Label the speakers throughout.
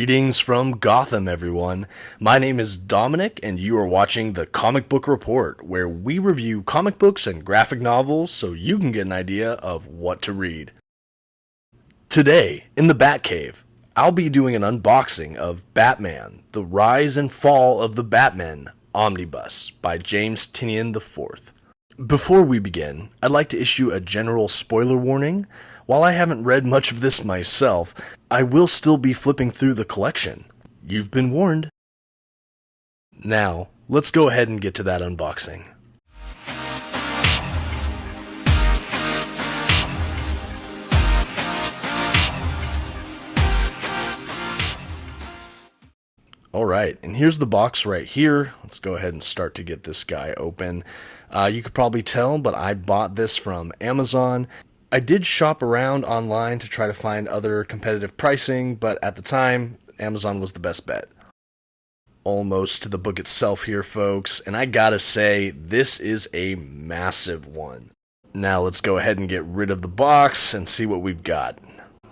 Speaker 1: Greetings from Gotham, everyone. My name is Dominic, and you are watching The Comic Book Report, where we review comic books and graphic novels so you can get an idea of what to read. Today, in the Batcave, I'll be doing an unboxing of Batman, The Rise and Fall of the Batmen Omnibus by James Tynion IV. Before we begin, I'd like to issue a general spoiler warning. While I haven't read much of this myself, I will still be flipping through the collection. You've been warned. Now, let's go ahead and get to that unboxing. Alright, and here's the box right here. Let's go ahead and start to get this guy open. You could probably tell, but I bought this from Amazon. I did shop around online to try to find other competitive pricing, but at the time, Amazon was the best bet. Almost to the book itself here, folks, and I gotta say, this is a massive one. Now let's go ahead and get rid of the box and see what we've got.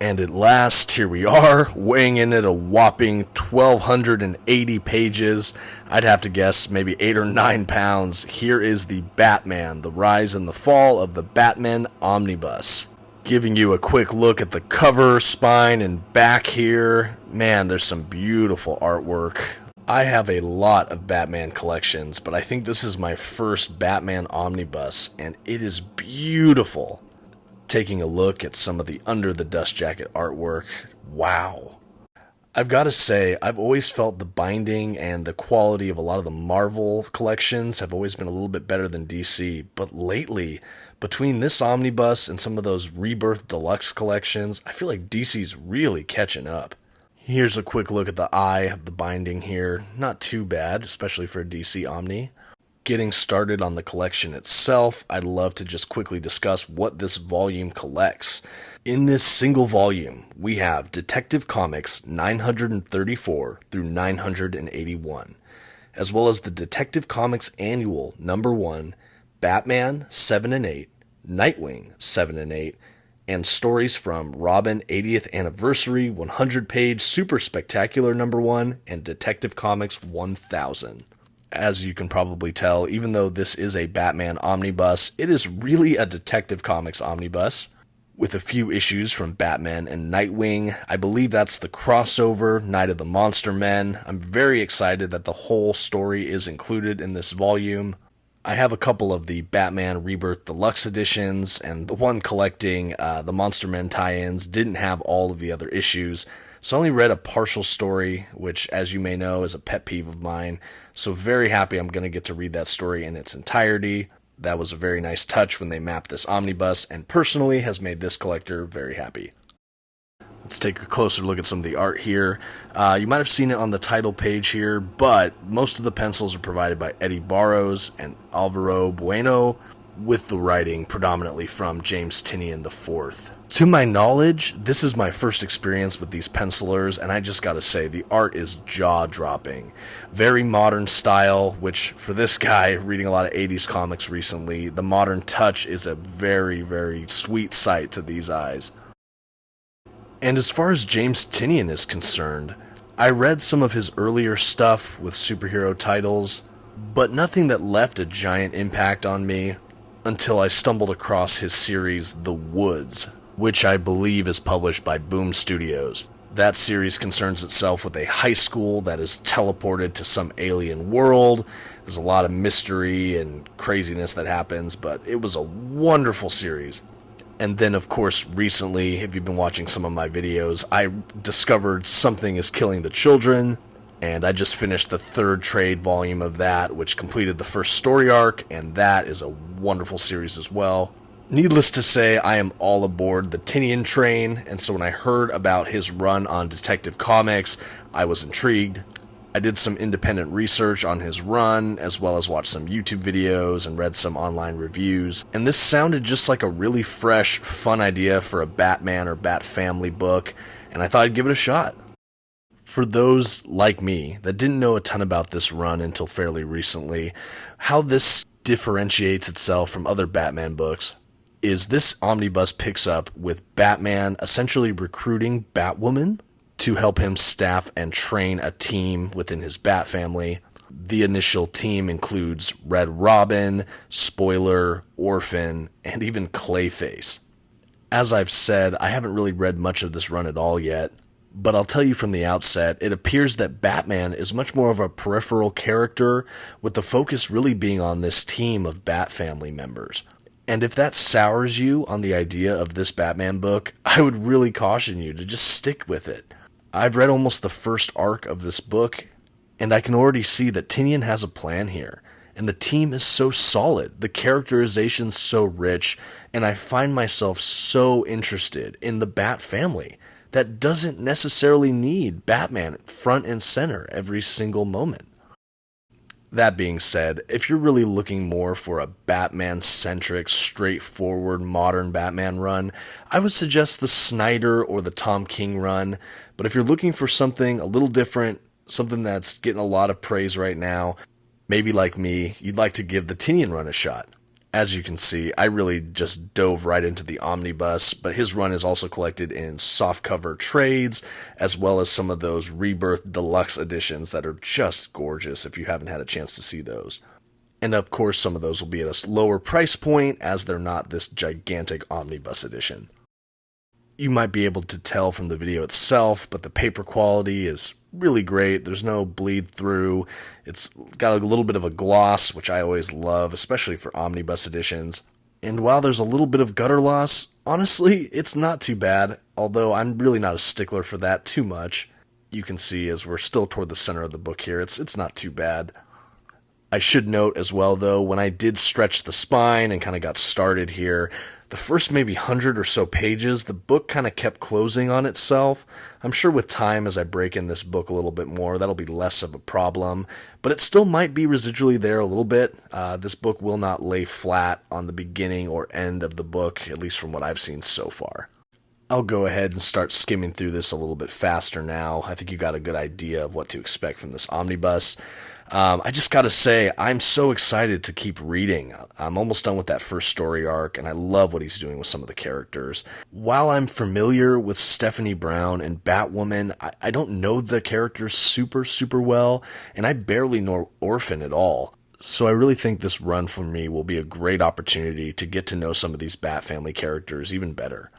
Speaker 1: And at last, here we are, weighing in at a whopping 1,280 pages. I'd have to guess maybe 8 or 9 pounds. Here is the Batman, The Rise and the Fall of the Batmen Omnibus. Giving you a quick look at the cover, spine, and back here. Man, there's some beautiful artwork. I have a lot of Batman collections, but I think this is my first Batman Omnibus, and it is beautiful. Taking a look at some of the Under the Dust Jacket artwork, wow. I've got to say, I've always felt the binding and the quality of a lot of the Marvel collections have always been a little bit better than DC, but lately, between this omnibus and some of those Rebirth Deluxe collections, I feel like DC's really catching up. Here's a quick look at the eye of the binding here. Not too bad, especially for a DC Omni. Getting started on the collection itself, I'd love to just quickly discuss what this volume collects. In this single volume, we have Detective Comics 934 through 981, as well as the Detective Comics Annual #1, Batman 7 and 8, Nightwing 7 and 8, and stories from Robin 80th Anniversary 100-page Super Spectacular #1 and Detective Comics 1000. As you can probably tell, even though this is a Batman omnibus, it is really a Detective Comics omnibus, with a few issues from Batman and Nightwing. I believe that's the crossover, Night of the Monster Men. I'm very excited that the whole story is included in this volume. I have a couple of the Batman Rebirth Deluxe editions, and the one collecting the Monster Men tie-ins didn't have all of the other issues, so I only read a partial story, which, as you may know, is a pet peeve of mine. So very happy I'm going to get to read that story in its entirety. That was a very nice touch when they mapped this omnibus, and personally has made this collector very happy. Let's take a closer look at some of the art here. You might have seen it on the title page here, but most of the pencils are provided by Eddie Barros and Alvaro Bueno, with the writing predominantly from James Tynion IV. To my knowledge, this is my first experience with these pencilers, and I just gotta say, the art is jaw-dropping. Very modern style, which for this guy, reading a lot of 80s comics recently, the modern touch is a very, very sweet sight to these eyes. And as far as James Tynion is concerned, I read some of his earlier stuff with superhero titles, but nothing that left a giant impact on me until I stumbled across his series The Woods, which I believe is published by Boom Studios. That series concerns itself with a high school that is teleported to some alien world. There's a lot of mystery and craziness that happens, but it was a wonderful series. And then, of course, recently, if you've been watching some of my videos, I discovered Something is Killing the Children, and I just finished the 3rd trade volume of that, which completed the first story arc, and that is a wonderful series as well. Needless to say, I am all aboard the Tynion train, and so when I heard about his run on Detective Comics, I was intrigued. I did some independent research on his run, as well as watched some YouTube videos and read some online reviews, and this sounded just like a really fresh, fun idea for a Batman or Bat Family book, and I thought I'd give it a shot. For those, like me, that didn't know a ton about this run until fairly recently, how this differentiates itself from other Batman books is this omnibus picks up with Batman essentially recruiting Batwoman to help him staff and train a team within his Bat family. The initial team includes Red Robin, Spoiler, Orphan, and even Clayface. As I've said, I haven't really read much of this run at all yet, but I'll tell you from the outset, it appears that Batman is much more of a peripheral character, with the focus really being on this team of Bat family members. And if that sours you on the idea of this Batman book, I would really caution you to just stick with it. I've read almost the first arc of this book, and I can already see that Tynion has a plan here. And the team is so solid, the characterization's so rich, and I find myself so interested in the Bat family that doesn't necessarily need Batman front and center every single moment. That being said, if you're really looking more for a Batman-centric, straightforward, modern Batman run, I would suggest the Snyder or the Tom King run, but if you're looking for something a little different, something that's getting a lot of praise right now, maybe like me, you'd like to give the Tynion run a shot. As you can see, I really just dove right into the Omnibus, but his run is also collected in softcover trades, as well as some of those Rebirth Deluxe editions that are just gorgeous if you haven't had a chance to see those. And of course, some of those will be at a lower price point, as they're not this gigantic Omnibus edition. You might be able to tell from the video itself, but the paper quality is really great. There's no bleed through. It's got a little bit of a gloss, which I always love, especially for omnibus editions. And while there's a little bit of gutter loss, honestly, it's not too bad, although I'm really not a stickler for that too much. You can see as we're still toward the center of the book here, it's not too bad. I should note as well, though, when I did stretch the spine and kind of got started here, the first maybe 100 or so pages, the book kind of kept closing on itself. I'm sure with time, as I break in this book a little bit more, that'll be less of a problem, but it still might be residually there a little bit. This book will not lay flat on the beginning or end of the book, at least from what I've seen so far. I'll go ahead and start skimming through this a little bit faster now. I think you got a good idea of what to expect from this omnibus. I just gotta say, I'm so excited to keep reading. I'm almost done with that first story arc, and I love what he's doing with some of the characters. While I'm familiar with Stephanie Brown and Batwoman, I don't know the characters super well, and I barely know Orphan at all. So I really think this run for me will be a great opportunity to get to know some of these Bat family characters even better.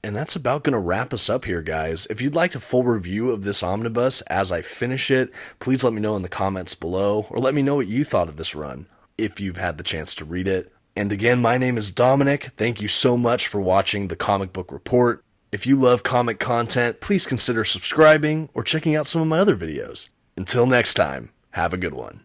Speaker 1: And that's about going to wrap us up here, guys. If you'd like a full review of this omnibus as I finish it, please let me know in the comments below, or let me know what you thought of this run, if you've had the chance to read it. And again, my name is Dominic. Thank you so much for watching The Comic Book Report. If you love comic content, please consider subscribing or checking out some of my other videos. Until next time, have a good one.